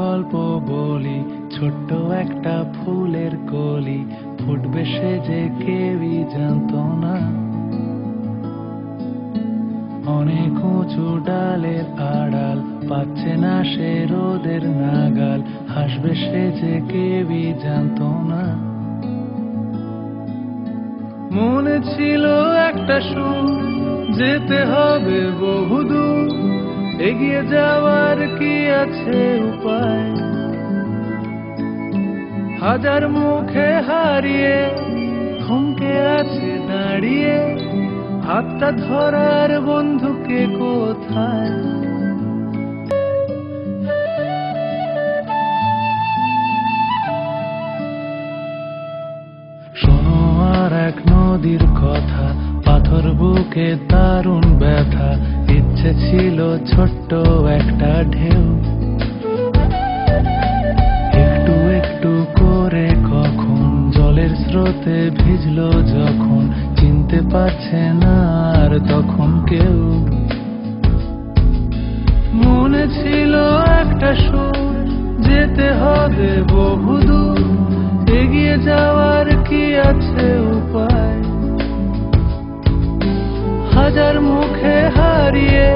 গল্প বলি, ছোট্ট একটা ফুলের কলি ফুটবে সে যে কেউই জানতো না। অনেক উঁচু ডালের আড়াল, পাচ্ছে না সে রোদের নাগাল, হাসবে সে যে কেউই জানতো না। মনে ছিল একটা সুর, যেতে হবে বহুদূর, এগিয়ে যাওয়ার কি আছে উপায়? হাজার মুখে হারিয়ে থমকে আছে দাঁড়িয়ে, হাতটা ধরার বন্ধুকে কোথায়? শোনো আর এক নদীর কথা, পাথর বুকে দারুণ ব্যথা, ইচ্ছে ছিল ছোট্ট একটা ঢেউ, একটু একটু করে কখন জলের স্রোতে ভিজলো যখন, চিনতে পারছে না আর তখন কেউ। মনে ছিল একটা সুর, যেতে হবে বহুদূর, এগিয়ে যাওয়ার কি আছে উপায়? হাজার মুখে হারিয়ে